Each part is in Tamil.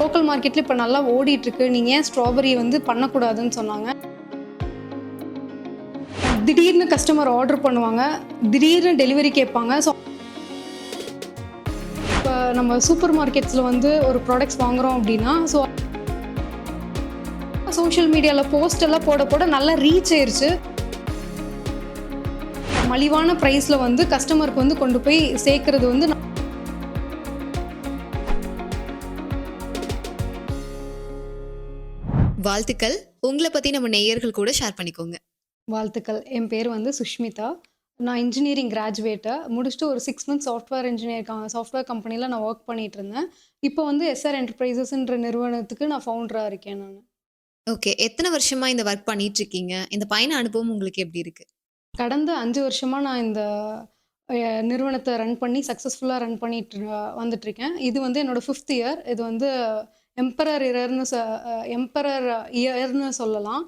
லோக்கல் மார்க்கெட்ல இப்போ நல்லா ஓடிட்டுருக்கு. நீங்க ஏன் ஸ்ட்ராபெரி வந்து பண்ணக்கூடாதுன்னு சொன்னாங்க. திடீர்னு கஸ்டமர் ஆர்டர் பண்ணுவாங்க. திடீர்னு டெலிவரி கேட்பாங்க. ஸோ இப்போ நம்ம சூப்பர் மார்க்கெட்ஸில் வந்து ஒரு ப்ராடக்ட்ஸ் வாங்குறோம் அப்படின்னா, ஸோ சோஷியல் மீடியாவில் போஸ்ட் எல்லாம் போட போட நல்லா ரீச் ஆயிருச்சு. மலிவான ப்ரைஸில் வந்து கஸ்டமருக்கு வந்து கொண்டு போய் சேர்க்கறது வந்து வாழ்த்துக்கள். உங்கள பத்தி நம்ம நேயர்கள் கூட ஷேர் பண்ணிக்கோங்க. வாழ்த்துக்கள். என் பேர் வந்து சுஷ்மிதா. நான் இன்ஜினியரிங் கிராஜுவேட்டு. முடிச்சுட்டு ஒரு 6 மந்த்ஸ் சாஃப்ட்வேர் கம்பெனில நான் வொர்க் பண்ணிட்டு இருந்தேன். இப்போ வந்து எஸ்ஆர் என்டர்பிரைசஸ்ன்ற நிறுவனத்துக்கு நான் ஃபவுண்டரா இருக்கேன் நானு. ஓகே. எத்தன வருஷமா இந்த வொர்க் பண்ணிட்டு இருக்கீங்க? இந்த பயண அனுபவம் உங்களுக்கு எப்படி இருக்கு? கடந்த 5 வருஷமா நான் இந்த நிறுவனத்த ரன் பண்ணி சக்சஸ்ஃபுல்லா ரன் பண்ணிட்டு வந்துட்டுருக்கேன். இது வந்து என்னோட 5த் இயர். இது வந்து எம்பரர் இயர்ன்னு சொ அ எம்பரர் இயர்ன்னு சொல்லலாம்.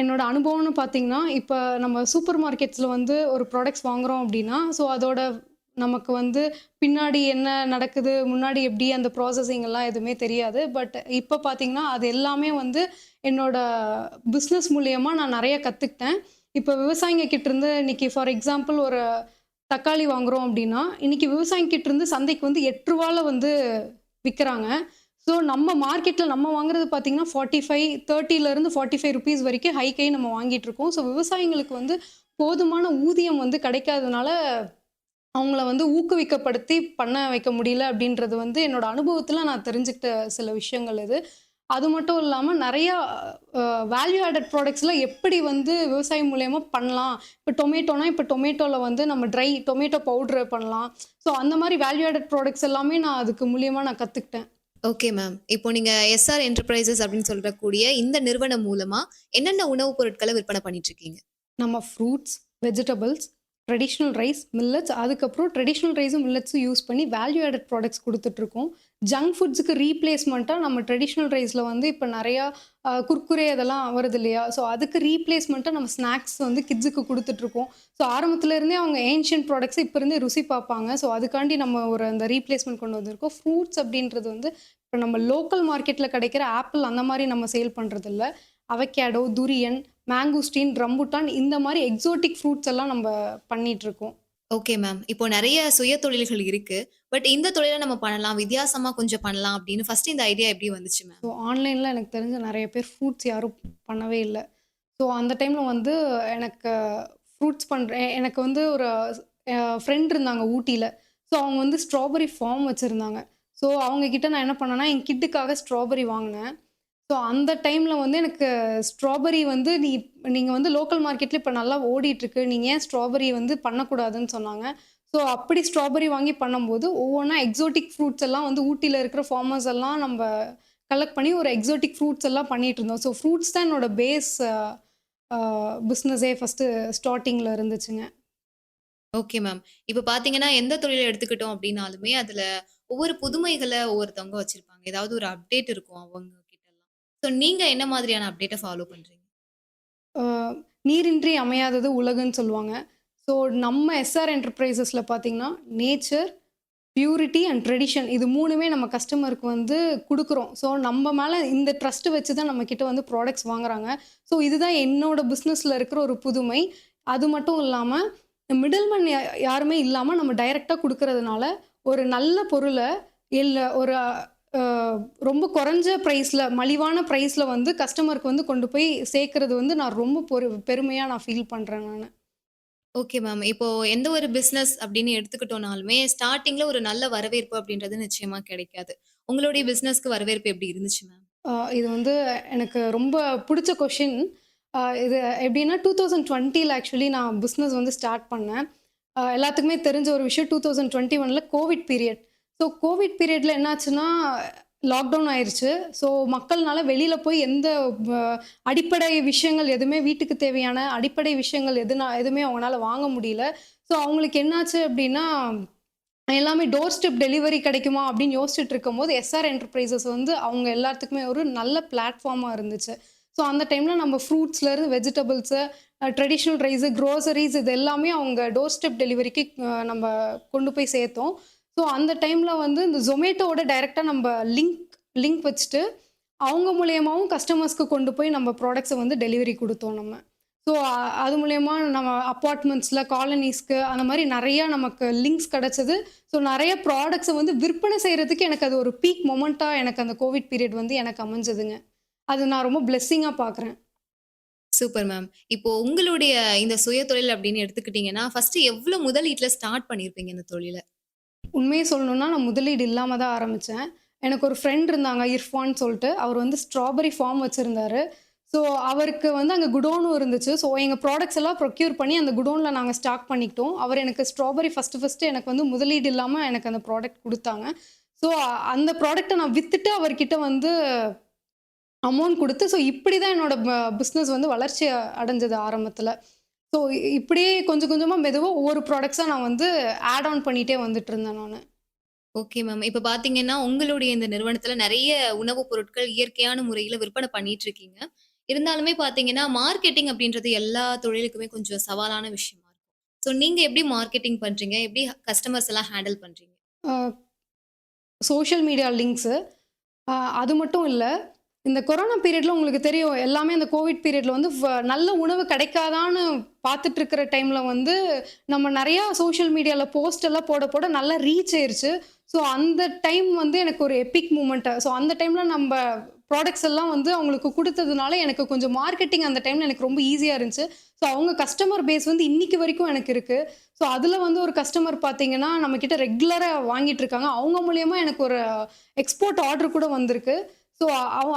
என்னோட அனுபவம்னு பார்த்தீங்கன்னா, இப்ப நம்ம சூப்பர் மார்க்கெட்ஸ்ல வந்து ஒரு ப்ராடக்ட்ஸ் வாங்குறோம் அப்டின்னா, ஸோ அதோட நமக்கு வந்து பின்னாடி என்ன நடக்குது, முன்னாடி எப்படி அந்த ப்ராசஸிங் எல்லாம் எதுவுமே தெரியாது. பட் இப்ப பார்த்தீங்கன்னா, அது எல்லாமே வந்து என்னோட பிசினஸ் மூலியமா நான் நெறைய கத்துக்கிட்டேன். இப்ப விவசாயிங்க கிட்டருந்து இன்னைக்கு ஃபார் எக்ஸாம்பிள் ஒரு தக்காளி வாங்குறோம் அப்டின்னா, இன்னைக்கு விவசாயிங்க கிட்டருந்து சந்தைக்கு வந்து ரூ. 8ல வந்து விக்கிறாங்க. ஸோ நம்ம மார்க்கெட்ல நம்ம வாங்குறது பார்த்தீங்கன்னா, 45 30லேருந்து ₹45 வரைக்கும் ஹைக்கை நம்ம வாங்கிட்டு இருக்கோம். ஸோ விவசாயிங்களுக்கு வந்து போதுமான ஊதியம் வந்து கிடைக்காதனால, அவங்கள வந்து ஊக்குவிக்கப்படுத்தி பண்ண வைக்க முடியல அப்படின்றது வந்து என்னோட அனுபவத்துல நான் தெரிஞ்சுக்கிட்ட சில விஷயங்கள் இது. அது மட்டும் இல்லாம நெறையா வேல்யூ ஆடட் ப்ராடக்ட்ஸ்ல எப்படி வந்து விவசாயம் மூலியமா பண்ணலாம். இப்ப டொமேட்டோனா, இப்ப டொமேட்டோல வந்து நம்ம ட்ரை டொமேட்டோ பவுடர் பண்ணலாம். ஸோ அந்த மாரி வேல்யூ ஆடட் ப்ராடக்ட்ஸ் எல்லாமே நான் அதுக்கு மூலியமா நான் கத்துக்கிட்டேன். Okay ma'am. இப்போ நீங்க எஸ்ஆர் என்டர்பிரைசஸ் அப்படின்னு சொல்லக்கூடிய இந்த நிறுவனம் மூலமா என்னென்ன உணவுப் பொருட்கள விற்பனை பண்ணிட்டு இருக்கீங்க? நம்ம fruits, vegetables, traditional rice, millets அதுக்கப்புறம் ட்ரெடிஷ்னல் ரைஸும், மில்லட்ஸும் யூஸ் பண்ணி வேல்யூ ஆடட் ப்ராடக்ட்ஸ் குடுத்துட்ருக்கோம். ஜங்க் ஃபுட்ஸுக்கு ரீப்ளேஸ்மெண்ட்டா நம்ம ட்ரெடிஷ்னல் ரைஸ்ல வந்து இப்ப நெறையா குர்குரே அதெல்லாம் வருது இல்லையா? ஸோ அதுக்கு ரீப்ளேஸ்மெண்ட்டா நம்ம ஸ்நாக்ஸ் வந்து கிட்ஸுக்கு குடுத்துட்ருக்கோம். ஸோ ஆரம்பத்துல இருந்தே அவங்க ஏன்ஷியன்ட் ப்ராடக்ட்ஸ இப்ப இருந்தே ருசி பார்ப்பாங்க. ஸோ அதுக்காண்டி நம்ம ஒரு அந்த ரீப்ளேஸ்மெண்ட் கொண்டு வந்திருக்கோம். ஃப்ரூட்ஸ் அப்படின்றது வந்து இப்ப நம்ம லோக்கல் மார்க்கெட்ல கிடைக்கிற ஆப்பிள் அந்த மாரி நம்ம சேல் பண்றதில்ல. அவகேடோ, துரியன், மேங்கோஸ்டீன், ரம்புட்டான் இந்த மாரி எக்ஸோட்டிக் ஃப்ரூட்ஸ் எல்லாம் நம்ப பண்ணிட்டுருக்கோம். Okay ma'am. இப்போ நெறைய சுய தொழில்கள் இருக்கு. பட் இந்த தொழில நம்ம பண்ணலாம், வித்தியாசமா கொஞ்சம் பண்ணலாம் அப்படின்னு ஃபர்ஸ்ட் இந்த ஐடியா எப்படி வந்துச்சு மேம்? ஸோ ஆன்லைன்ல எனக்கு தெரிஞ்ச நெறைய பேர் ஃப்ரூட்ஸ் யாரும் பண்ணவே இல்ல. ஸோ அந்த டைம்ல வந்து எனக்கு ஃப்ரூட்ஸ் எனக்கு வந்து ஒரு ஃப்ரெண்ட் இருந்தாங்க ஊட்டில. ஸோ அவங்க வந்து ஸ்ட்ராபெர்ரி ஃபார்ம் வச்சிருந்தாங்க. ஸோ அவங்க கிட்ட நான் என்ன பண்ணேன்னா, என் கிட்டுக்காக ஸ்ட்ராபெர்ரி வாங்குனேன். ஸோ அந்த டைம்ல வந்து எனக்கு ஸ்ட்ராபெர்ரி வந்து நீங்க வந்து லோக்கல் மார்க்கெட்ல இப்ப நல்லா ஓடிட்டுருக்கு. நீங்க ஏன் ஸ்ட்ராபெர்ரி வந்து பண்ணக்கூடாதுன்னு சொன்னாங்க. ஸோ அப்படி ஸ்ட்ராபெர்ரி வாங்கி பண்ணும்போது, ஒவ்வொன்னா எக்ஸோட்டிக் ஃப்ரூட்ஸ் எல்லாம் வந்து ஊட்டில இருக்கிற ஃபார்மர்ஸ் எல்லாம் நம்ப கலெக்ட் பண்ணி ஒரு எக்ஸோட்டிக் ஃப்ரூட்ஸ் எல்லாம் பண்ணிட்டு இருந்தோம். ஸோ ஃப்ரூட்ஸ் தான் என்னோட பேஸ் பிசினஸே ஃபர்ஸ்ட்டு ஸ்டார்ட்டிங்ல இருந்துச்சுங்க. Okay ma'am. இப்ப பார்த்தீங்கன்னா, எந்த தொழில எடுத்துக்கிட்டோம் அப்படின்னாலுமே, அதுல ஒவ்வொரு புதுமைகள ஒவ்வொருத்தவங்க வச்சிருப்பாங்க. ஏதாவது ஒரு அப்டேட் இருக்கும் அவங்க கிட்டலாம். ஸோ நீங்க என்ன மாதிரியான அப்டேட்ட ஃபாலோ பண்றீங்க? அ நீரின்றி அமையாதது உலகுன்னு சொல்லுவாங்க. ஸோ நம்ம எஸ்ஆர் என்டர்பிரைசஸ்ல பார்த்தீங்கன்னா, நேச்சர், பியூரிட்டி அண்ட் ட்ரெடிஷன் இது 3மே நம்ம கஸ்டமருக்கு வந்து குடுக்குறோம். ஸோ நம்ம மேல இந்த ட்ரஸ்ட் வச்சு தான் நம்ம கிட்ட வந்து ப்ராடக்ட்ஸ் வாங்குறாங்க. ஸோ இதுதான் என்னோட பிசினஸ்ல இருக்கிற ஒரு புதுமை. அது மட்டும் இல்லாம மிடில்மேன் யாருமே இல்லாம நம்ம டைரக்ட்டா குடுக்கறதுனால, ஒரு நல்ல பொருள இல்ல ஒரு அ ரொம்ப குறைஞ்ச பிரைஸ்ல மலிவான பிரைஸ்ல வந்து கஸ்டமருக்கு வந்து கொண்டு போய் சேர்க்கறது வந்து நான் ரொம்ப பெருமையா நான் ஃபீல் பண்றேன் நானு. Okay ma'am. இப்போ எந்த ஒரு பிசினஸ் அப்படின்னு எடுத்துக்கிட்டோம்னாலுமே, ஸ்டார்ட்டிங்ல ஒரு நல்ல வரவேற்பு அப்படின்றது நிச்சயமா கிடைக்காது. உங்களுடைய பிசினஸ்க்கு வரவேற்பு எப்படி இருந்துச்சு மேம்? இது வந்து எனக்கு ரொம்ப புடிச்ச கொஸ்டின். இது எப்படின்னா 2020ல ஆக்சுவலி நான் பிசினஸ் வந்து ஸ்டார்ட் பண்ணேன். எல்லாத்துக்குமே தெரிஞ்ச ஒரு விஷயம் 2021ல கோவிட் பீரியட். ஸோ கோவிட் பீரியட்ல என்னாச்சுன்னா, லாக்டவுன் ஆயிருச்சு. ஸோ மக்கள்னால வெளியில போய் எந்த வ அடிப்படை விஷயங்கள் எதுவுமே வீட்டுக்கு தேவையான அடிப்படை விஷயங்கள் எதுவுமே அவங்கனால வாங்க முடியல. ஸோ அவங்களுக்கு என்னாச்சு அப்படின்னா, எல்லாமே டோர் ஸ்டெப் டெலிவரி கிடைக்குமா அப்படின்னு யோசிச்சுட்டு இருக்கும்போது, எஸ்ஆர் என்டர்பிரைசஸ் வந்து அவங்க எல்லாத்துக்குமே ஒரு நல்ல பிளாட்ஃபார்மா இருந்துச்சு. ஸோ அந்த டைம்ல நம்ம ஃப்ரூட்ஸ்லேருந்து வெஜிடபிள்ஸு, ட்ரெடிஷனல் ரைஸு, குரோசரீஸ் இது எல்லாமே அவங்க டோர் ஸ்டெப் டெலிவரிக்கு நம்ம கொண்டு போய் சேர்த்தோம். ஸோ அந்த டைம்ல வந்து இந்த Zomatoவோட டைரக்ட்டா நம்ப லிங்க் லிங்க் வச்சுட்டு, அவங்க மூலியமாவும் கஸ்டமர்ஸ்க்கு கொண்டு போய் நம்ம ப்ராடக்ட்ஸ வந்து டெலிவரி குடுத்தோம் நம்ம. ஸோ, அது மூலியமா நம்ம அபார்ட்மெண்ட்ஸ்ல, காலனீஸ்க்கு அந்த மாரி நெறையா நமக்கு லிங்க்ஸ் கெடைச்சது. ஸோ, நெறைய ப்ராடக்ட்ஸ வந்து விற்பனை செய்றதுக்கு எனக்கு அது ஒரு பீக் மொமெண்ட்டா எனக்கு அந்த கோவிட் பீரியட் வந்து எனக்கு அமைஞ்சதுங்க. அது நான் ரொம்ப பிளெஸ்ஸிங்கா பார்க்குறேன். Super ma'am. இப்போ உங்களுடைய இந்த சுயதொழில் அப்படின்னு எடுத்துக்கிட்டீங்கன்னா, ஃபர்ஸ்ட்டு எவ்ளோ முதலீட்ல ஸ்டார்ட் பண்ணியிருப்பீங்க இந்த தொழில? உண்மைய சொல்லணும்னா, நான் முதலீடு இல்லாம தான் ஆரம்பிச்சேன். எனக்கு ஒரு ஃப்ரெண்ட் இருந்தாங்க, இர்ஃபான்னு சொல்ட்டு. அவர் வந்து ஸ்ட்ராபெர்ரி ஃபார்ம் வச்சிருந்தாரு. ஸோ, அவருக்கு வந்து அங்க குடோனும் இருந்துச்சு. ஸோ, எங்க ப்ராடக்ட்ஸ் எல்லாம் ப்ரொக்யூர் பண்ணி அந்த குடோன்ல நாங்க ஸ்டாக் பண்ணிக்கிட்டோம். அவர் எனக்கு ஸ்ட்ராபெர்ரி ஃபர்ஸ்ட்டு எனக்கு வந்து முதலீடு இல்லாம எனக்கு அந்த ப்ராடக்ட் குடுத்தாங்க. ஸோ, அந்த ப்ராடக்ட்ட நான் வித்துட்டு அவர்கிட்ட வந்து அமௌண்ட் குடுத்து, ஸோ இப்படி தான் என்னோட பிசினஸ் வந்து வளர்ச்சி அடைஞ்சது ஆரம்பத்துல. ஸோ, இப்படியே கொஞ்சம் கொஞ்சமா மெதுவா ஒவ்வொரு ப்ராடக்ட்ஸா நான் வந்து ஆட் ஆன் பண்ணிட்டே வந்துட்டுருந்தேன் நானு. Okay ma'am. இப்ப பார்த்தீங்கன்னா, உங்களுடைய இந்த நிறுவனத்தில நெறைய உணவுப் பொருட்கள் இயற்கையான முறையில விற்பனை பண்ணிட்டு இருக்கீங்க. இருந்தாலுமே பார்த்தீங்கன்னா, மார்க்கெட்டிங் அப்படின்றது எல்லா தொழிலுக்குமே கொஞ்சம் சவாலான விஷயமா இருக்கும். ஸோ நீங்க எப்படி மார்க்கெட்டிங் பண்றீங்க? எப்படி கஸ்டமர்ஸ் எல்லாம் ஹேண்டில் பண்றீங்க? அ சோஷியல் மீடியா லிங்க்ஸு ஆ அது மட்டும் இல்ல. இந்த கொரோனா பீரியட்ல உங்களுக்கு தெரியும். எல்லாமே அந்த கோவிட் பீரியட்ல வந்து நல்ல உணவு கிடைக்காதான்னு பார்த்துட்டு இருக்கிற டைம்ல வந்து, நம்ம நெறையா சோஷியல் மீடியால போஸ்ட் எல்லாம் போட, போட நல்லா ரீச் ஆயிருச்சு. ஸோ, அந்த டைம் வந்து எனக்கு ஒரு எபிக் மூமெண்ட். ஸோ, அந்த டைம்ல நம்ப ப்ராடக்ட்ஸ் எல்லாம் வந்து அவங்களுக்கு குடுத்ததுனால, எனக்கு கொஞ்சம் மார்க்கெட்டிங் அந்த டைம்ல எனக்கு ரொம்ப ஈஸியா இருந்துச்சு. ஸோ, அவங்க கஸ்டமர் பேஸ் வந்து இன்னைக்கு வரைக்கும் எனக்கு இருக்கு. ஸோ, அதுல வந்து ஒரு கஸ்டமர் பார்த்தீங்கன்னா, நம்மகிட்ட ரெகுலரா வாங்கிட்டு இருக்காங்க. அவங்க மூலியமா எனக்கு ஒரு எக்ஸ்போர்ட் ஆர்டர் கூட வந்திருக்கு. ஸோ,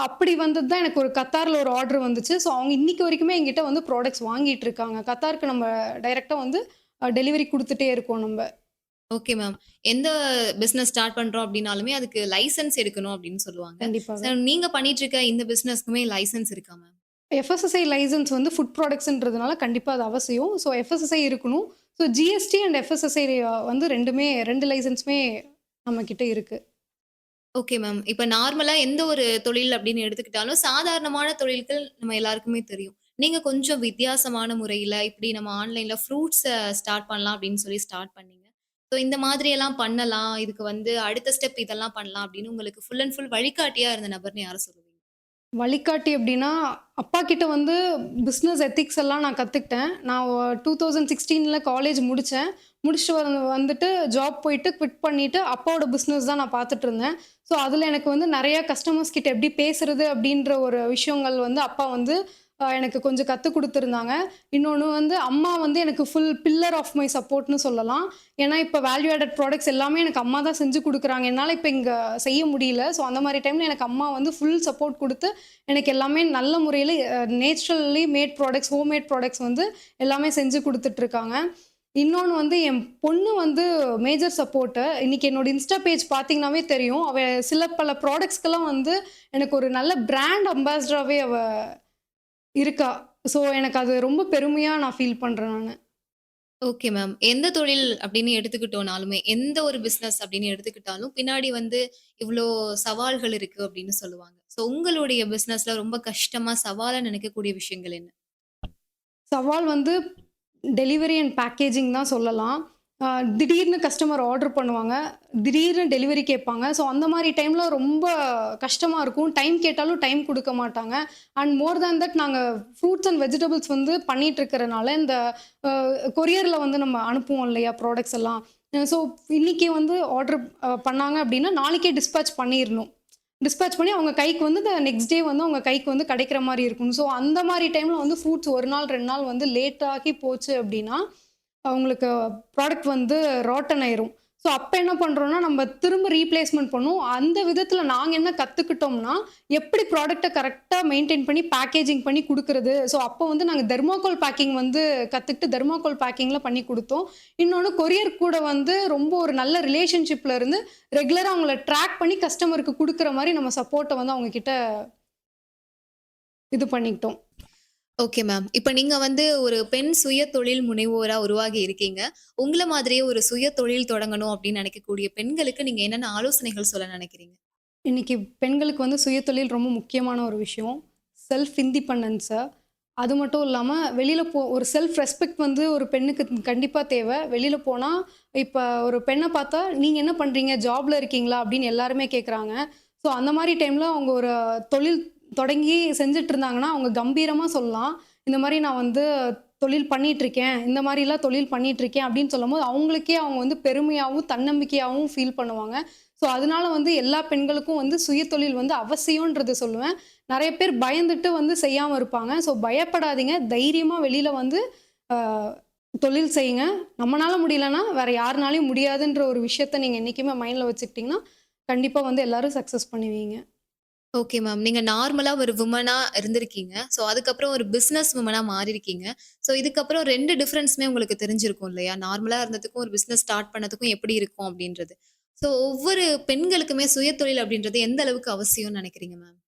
அப்படி வந்தது தான் எனக்கு ஒரு கத்தார்ல ஒரு ஆர்டர் வந்துச்சு. ஸோ, அவங்க இன்னைக்கு வரைக்குமே என்கிட்ட வந்து ப்ராடக்ட்ஸ் வாங்கிட்டு இருக்காங்க. கத்தாருக்கு நம்ம டைரக்ட்டா வந்து டெலிவரி குடுத்துட்டே இருக்கோம் நம்ப. Okay ma'am. எந்த பிசினஸ் ஸ்டார்ட் பண்றோம் அப்படின்னாலுமே, அதுக்கு லைசென்ஸ் எடுக்கணும் அப்படின்னு சொல்லுவாங்க. ஸோ கண்டிப்பாக. நீங்க பண்ணிட்டு இருக்க இந்த பிசினஸ்க்குமே லைசென்ஸ் இருக்கா மேம்? எஃப்எஸ்எஸ்ஐ லைசென்ஸ் வந்து ஃபுட் ப்ராடக்ட்ஸ்ன்றதுனால கண்டிப்பா அது அவசியம். ஸோ, எஃப்எஸ்எஸ்ஐ இருக்கணும். ஸோ, ஜிஎஸ்டி அண்ட் எஃப்எஸ்எஸ்ஐ வந்து 2 லைசென்ஸுமே நம்ம கிட்ட இருக்கு. Okay ma'am. இப்ப நார்மலா எந்த ஒரு தொழில் அப்படின்னு எடுத்துக்கிட்டாலும், சாதாரணமான தொழில்கள் நம்ம எல்லாருக்குமே தெரியும். நீங்க கொஞ்சம் வித்தியாசமான முறையில, இப்படி நம்ம ஆன்லைன்ல ஃப்ரூட்ஸ ஸ்டார்ட் பண்ணலாம் அப்படின்னு சொல்லி ஸ்டார்ட் பண்ணீங்க. ஸோ இந்த மாதிரியெல்லாம் பண்ணலாம். இதுக்கு வந்து அடுத்த ஸ்டெப் இதெல்லாம் பண்ணலாம் அப்படின்னு உங்களுக்கு ஃபுல் அண்ட் ஃபுல் வழிகாட்டியா இருந்த நபர்ன்னு யார சொல்லுவீங்க? வழிகாட்டி அப்டின்னா, அப்பா கிட்ட வந்து பிசினஸ் எத்திக்ஸ் எல்லாம் நான் கத்துக்கிட்டேன். நான் 2016ல காலேஜ் முடிச்சேன். முடிச்சுட்டு வந்துட்டு ஜாப் போயிட்டு குவிட் பண்ணிட்டு, அப்பாவோட பிசினஸ் தான் நான் பார்த்துட்டு இருந்தேன். ஸோ, அதுல எனக்கு வந்து நெறைய கஸ்டமர்ஸ் கிட்ட எப்படி பேசுறது அப்டின்ற ஒரு விஷயங்கள் வந்து அப்பா வந்து எனக்கு கொஞ்சம் கத்துக் குடுத்துருந்தாங்க. இன்னொன்னு வந்து அம்மா வந்து எனக்கு ஃபுல் பில்லர் ஆஃப் மை சப்போர்ட்ன்னு சொல்லலாம். ஏன்னா, இப்ப வேல்யூ ஆடட் ப்ராடக்ட்ஸ் எல்லாமே எனக்கு அம்மா தான் செஞ்சு குடுக்குறாங்க. என்னால இப்ப இங்க செய்ய முடியல. ஸோ, அந்த மாரி டைம்ல எனக்கு அம்மா வந்து ஃபுல் சப்போர்ட் குடுத்து, எனக்கு எல்லாமே நல்ல முறையில naturally mat products, homemade products வந்து எல்லாமே செஞ்சு குடுத்துட்டுருக்காங்க. இன்னொன்னு வந்து என் பொண்ணு வந்து மேஜர் சப்போர்ட்டு. இன்னைக்கு என்னோட இன்ஸ்டா பேஜ் பார்த்தீங்கன்னாவே தெரியும். அவ சில பல ப்ராடக்ட்ஸ்க்கெல்லாம் வந்து எனக்கு ஒரு நல்ல பிராண்ட் அம்பாசிடராவே அவ இருக்கா. ஸோ, எனக்கு அது ரொம்ப பெருமையா நான் ஃபீல் பண்றேன் நானு. Okay ma'am. எந்த தொழில் அப்படின்னு எடுத்துக்கிட்டோம்னாலுமே, எந்த ஒரு பிசினஸ் அப்படின்னு எடுத்துக்கிட்டாலும், பின்னாடி வந்து இவ்ளோ சவால்கள் இருக்கு அப்படின்னு சொல்லுவாங்க. ஸோ உங்களுடைய பிசினஸ்ல ரொம்ப கஷ்டமா, சவாலா நினைக்கக்கூடிய விஷயங்கள் என்ன? சவால் வந்து டெலிவரி அண்ட் பேக்கேஜிங் தான் சொல்லலாம். அ திடீர்னு கஸ்டமர் ஆர்டர் பண்ணுவாங்க. திடீர்னு டெலிவரி கேட்பாங்க. ஸோ, அந்த மாரி டைம்ல ரொம்ப கஷ்டமா இருக்கும். டைம் கேட்டாலும் டைம் குடுக்க மாட்டாங்க. அண்ட் மோர் தேன் தட் நாங்க ஃப்ரூட்ஸ் அண்ட் வெஜிடபிள்ஸ் வந்து பண்ணிட்டு இருக்கறனால, இந்த கொரியர்ல வந்து நம்ம அனுப்புவோம் இல்லையா? ப்ராடக்ட்ஸ் எல்லாம். ஸோ, இன்னைக்கு வந்து ஆர்டர் பண்ணாங்க அப்டின்னா, நாளைக்கே டிஸ்பேட்ச் பண்ணிரணும். டிஸ்பேட்ச் பண்ணி அவங்க கைக்கு வந்து நெக்ஸ்ட் டே வந்து அவங்க கைக்கு வந்து கிடைக்கிற மாரி இருக்கும். ஸோ, அந்த மாரி டைம்ல வந்து ஃப்ரூட்ஸ் 1 நாள், 2 நாள் வந்து லேட் ஆகி போச்சு அப்டின்னா, அவங்களுக்கு ப்ராடக்ட் வந்து ராட்டன் ஆயிரும். ஸோ, அப்ப என்ன பண்றோம்னா, நம்ம திரும்ப ரீப்ளேஸ்மென்ட் பண்ணுவோம். அந்த விதத்துல நாங்க என்ன கத்துக்கிட்டோம்னா, எப்படி ப்ராடக்ட்ட கரெக்ட்டா மெயின்டெயின் பண்ணி பேக்கேஜிங் பண்ணி குடுக்குறது. ஸோ, அப்போ வந்து நாங்க தெர்மாகோல் பேக்கிங் வந்து கத்துக்கிட்டு தெர்மாகோல் பேக்கிங்ல பண்ணி குடுத்தோம். இன்னொன்னு கொரியர் கூட வந்து ரொம்ப ஒரு நல்ல ரிலேஷன்ஷிப்ல இருந்து ரெகுலரா அவங்கள ட்ராக் பண்ணி கஸ்டமருக்கு குடுக்குற மாரி நம்ம சப்போர்ட்ட வந்து அவங்க கிட்ட இது பண்ணிக்கிட்டோம். Okay ma'am. இப்ப நீங்க வந்து ஒரு பெண் சுய தொழில் முனைவோரா உருவாகி இருக்கீங்க. உங்கள மாதிரியே ஒரு சுய தொழில் தொடங்கணும் அப்படின்னு நினைக்கக்கூடிய பெண்களுக்கு நீங்க என்னென்ன ஆலோசனைகள் சொல்ல நினைக்கிறீங்க? இன்னைக்கு பெண்களுக்கு வந்து சுயதொழில் ரொம்ப முக்கியமான ஒரு விஷயம். செல்ஃப் இண்டிபெண்டன்ஸ. அது மட்டும் இல்லாம வெளியில ஒரு செல்ஃப் ரெஸ்பெக்ட் வந்து ஒரு பெண்ணுக்கு கண்டிப்பா தேவ. வெளியில போனா, இப்ப ஒரு பெண்ண பார்த்தா, "நீங்க என்ன பண்றீங்க? ஜாப்ல இருக்கீங்களா?" அப்படின்னு எல்லாருமே கேட்குறாங்க. ஸோ அந்த மாதிரி டைமில் அவங்க ஒரு தொழில் தொடங்கி செஞ்சுட்டு இருந்தாங்கன்னா அவங்க கம்பீரமாக சொல்லலாம், இந்த மாதிரி நான் வந்து தொழில் பண்ணிகிட்ருக்கேன், இந்த மாதிரிலாம் தொழில் பண்ணிகிட்ருக்கேன் அப்படின்னு சொல்லும்போது அவங்களுக்கே அவங்க வந்து பெருமையாகவும் தன்னம்பிக்கையாகவும் ஃபீல் பண்ணுவாங்க. ஸோ அதனால வந்து எல்லா பெண்களுக்கும் வந்து சுயதொழில் வந்து அவசியம்ன்றது சொல்லுவேன். நிறைய பேர் பயந்துட்டு வந்து செய்யாமல் இருப்பாங்க. ஸோ பயப்படாதீங்க, தைரியமாக வெளியில் வந்து தொழில் செய்யுங்க. நம்மனால முடியலன்னா வேற யாருனாலையும் முடியாதுன்ற ஒரு விஷயத்த நீங்க என்னைக்குமே மைண்ட்ல வச்சுக்கிட்டீங்கன்னா, கண்டிப்பா வந்து எல்லாரும் சக்சஸ் பண்ணுவீங்க. Okay ma'am. நீங்க நார்மலா ஒரு வுமனா இருந்திருக்கீங்க. ஸோ அதுக்கப்புறம் ஒரு பிசினஸ் வுமனா மாறியிருக்கீங்க. ஸோ இதுக்கப்புறம் 2 டிஃபரன்ஸுமே உங்களுக்கு தெரிஞ்சிருக்கும் இல்லையா? நார்மலா இருந்ததுக்கும், ஒரு பிசினஸ் ஸ்டார்ட் பண்ணதுக்கும் எப்படி இருக்கும் அப்படின்றது. ஸோ ஒவ்வொரு பெண்களுக்குமே சுயதொழில் அப்படின்றது எந்த அளவுக்கு அவசியம்னு நினைக்கிறீங்க மேம்?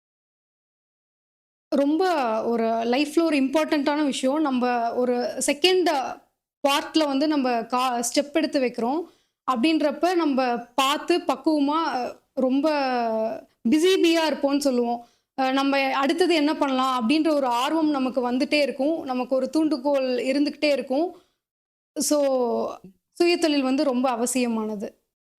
ரொம்ப ஒரு லைஃப்ல ஒரு இம்பார்ட்டன்ட்டான விஷயம். நம்ப ஒரு செகண்ட் பார்ட்ல வந்து நம்ப ஸ்டெப் எடுத்து வைக்கிறோம். அப்படின்றப்ப நம்ப பார்த்து பக்குவமா ரொம்ப பிஸியா இருப்போம்ன்னு சொல்லுவோம். நம்ம அடுத்தது என்ன பண்ணலாம்? அப்படின்ற ஒரு ஆர்வம் நமக்கு வந்துட்டே இருக்கும். நமக்கு ஒரு தூண்டுகோல் இருந்துகிட்டே இருக்கும். ஸோ சுயதொழில் வந்து ரொம்ப அவசியமானது.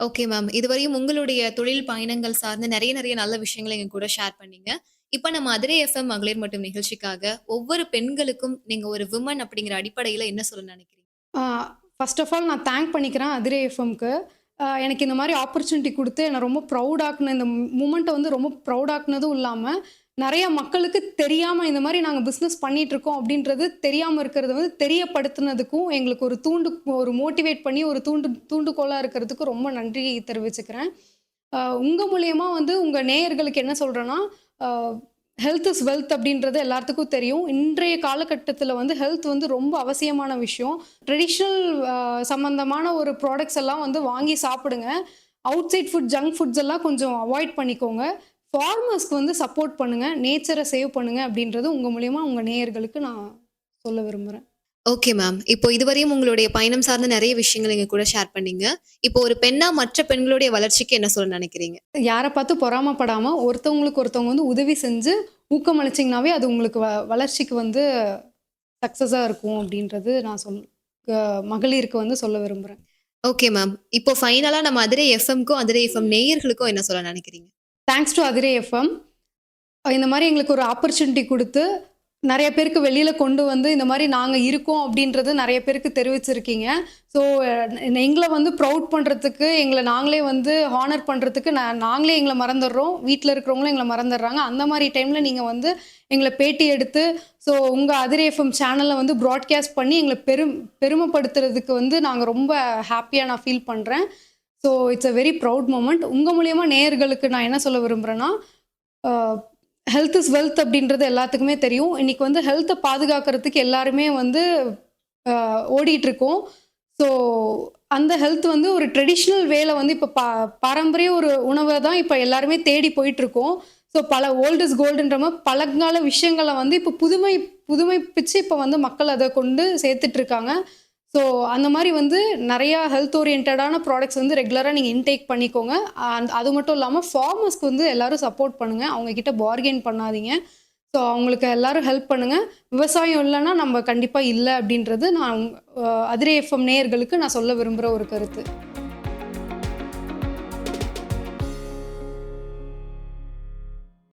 Okay ma'am. இதுவரையும் உங்களுடைய தொழில் பயணங்கள் சார்ந்து நெறைய நெறைய நல்ல விஷயங்கள எங்க கூட ஷேர் பண்ணீங்க. இப்ப நம்ம மதுரை எஃப்எம் மகளிர் மட்டும் நிகழ்ச்சிக்காக ஒவ்வொரு பெண்களுக்கும் நீங்க ஒரு விமன் அப்படிங்கிற அடிப்படையில என்ன சொல்ல நினைக்கிறீங்க? ஆ ஃபர்ஸ்ட் ஆஃப் ஆல் நான் தேங்க் பண்ணிக்கிறேன் அதிரே எஃப்எம்க்கு. எனக்கு இந்த மாரி ஆப்பர்ச்சுனிட்டி குடுத்து என்ன ரொம்ப ப்ரவுட் ஆக்குன இந்த மூமெண்ட்ட வந்து ரொம்ப ப்ரவுட் ஆக்குனதும் இல்லாம, நெறைய மக்களுக்கு தெரியாம இந்த மாரி நாங்க பிசினஸ் பண்ணிட்டுருக்கோம் அப்படின்றது தெரியாம இருக்கிறத வந்து தெரியப்படுத்துனதுக்கும், எங்களுக்கு ஒரு மோட்டிவேட் பண்ணி ஒரு தூண்டுகோலா இருக்கிறதுக்கு ரொம்ப நன்றி தெரிவிச்சுக்கிறேன். உங்க மூலியமா வந்து உங்க நேயர்களுக்கு என்ன சொல்றேன்னா, அ ஹெல்த் இஸ் வெல்த் அப்படின்றது எல்லாத்துக்கும் தெரியும். இன்றைய காலகட்டத்தில வந்து ஹெல்த் வந்து ரொம்ப அவசியமான விஷயம். ட்ரெடிஷனல் சம்மந்தமான ஒரு ப்ராடக்ட்ஸ் எல்லாம் வந்து வாங்கி சாப்பிடுங்க. Outside food, junk foods எல்லாம் கொஞ்சம் அவாய்ட் பண்ணிக்கோங்க. ஃபார்மர்ஸ்க்கு வந்து சப்போர்ட் பண்ணுங்க. நேச்சர சேவ் பண்ணுங்க அப்படின்றது உங்க மூலியமா உங்க நேயர்களுக்கு நான் சொல்ல விரும்புறேன். Okay ma'am. இப்போ இதுவரையும் உங்களுடைய பயணம் சார்ந்த நெறைய விஷயங்கள் எங்க கூட ஷேர் பண்ணீங்க. இப்போ ஒரு பெண்ணா மற்ற பெண்களுடைய வளர்ச்சிக்கு என்ன சொல்ல நினைக்கிறீங்க? யார பார்த்து பொறாமப்படாம ஒருத்தவங்களுக்கு ஒருத்தவங்க வந்து உதவி செஞ்சு ஊக்கமளிச்சீங்கனாவே அது உங்களுக்கு வளர்ச்சிக்கு வந்து சக்சஸா இருக்கும் அப்படின்றது நான் மகளிருக்கு வந்து சொல்ல விரும்புறேன். Okay ma'am. இப்போ ஃபைனலா நம்ம அதிரை எஃப்எம்க்கும், அதிரை எஃப்எம் நேயர்களுக்கும் என்ன சொல்ல நினைக்கிறீங்க? தேங்க்ஸ் டூ அதிரே எஃப்எம். இந்த மாரி எங்களுக்கு ஒரு ஆப்பர்ச்சுனிட்டி குடுத்து, நெறைய பேருக்கு வெளியில கொண்டு வந்து, இந்த மாரி நாங்க இருக்கோம் அப்படின்றது நெறைய பேருக்கு தெரிவிச்சிருக்கீங்க. ஸோ எங்கள வந்து ப்ரவுட் பண்றதுக்கு, எங்கள நாங்களே வந்து ஹானர் பண்றதுக்கு நாங்களே எங்கள மறந்துடுறோம். வீட்ல இருக்கிறவங்களும் எங்கள மறந்துடுறாங்க. அந்த மாரி டைம்ல நீங்க வந்து எங்கள பேட்டி எடுத்து, ஸோ உங்க அதிரே எஃப்எம் சேனல்ல வந்து ப்ராட்காஸ்ட் பண்ணி எங்கள பெருமைப்படுத்துறதுக்கு வந்து நாங்க ரொம்ப ஹேப்பியா நான் ஃபீல் பண்றேன். So it's a very proud moment. உங்க மூலியமா நேயர்களுக்கு நான் என்ன சொல்ல விரும்புறேன்னா, அ ஹெல்த் இஸ் வெல்த் அப்படின்றது எல்லாத்துக்குமே தெரியும். இன்னைக்கு வந்து ஹெல்த்த பாதுகாக்கிறதுக்கு எல்லாருமே வந்து ஓடிட்டு இருக்கோம். ஸோ அந்த ஹெல்த் வந்து ஒரு ட்ரெடிஷ்னல் வேல வந்து இப்ப பாரம்பரிய ஒரு உணவ தான் இப்ப எல்லாருமே தேடி போயிட்டுருக்கோம். ஸோ பல ஓல்ட் இஸ் கோல்டுன்ற மாரி பழங்கால விஷயங்கள வந்து இப்ப புதுமைப்பிச்சு இப்ப வந்து மக்கள் அத கொண்டு சேர்த்துட்டு இருக்காங்க. ஸோ அந்த மாரி வந்து நெறையா ஹெல்த் ஓரியன்டடான ப்ராடக்ட்ஸ் வந்து ரெகுலரா நீங்க இன்டேக் பண்ணிக்கோங்க. அது மட்டும் இல்லாம ஃபார்மர்ஸ்க்கு வந்து எல்லாரும் சப்போர்ட் பண்ணுங்க. அவங்க கிட்ட பார்கெயின் பண்ணாதீங்க. ஸோ அவங்களுக்கு எல்லாரும் ஹெல்ப் பண்ணுங்க. விவசாயம் இல்லன்னா நம்ம கண்டிப்பா இல்ல அப்படின்றது நான் அதிரே எஃப்எம் நேயர்களுக்கு நான் சொல்ல விரும்புற ஒரு கருத்து.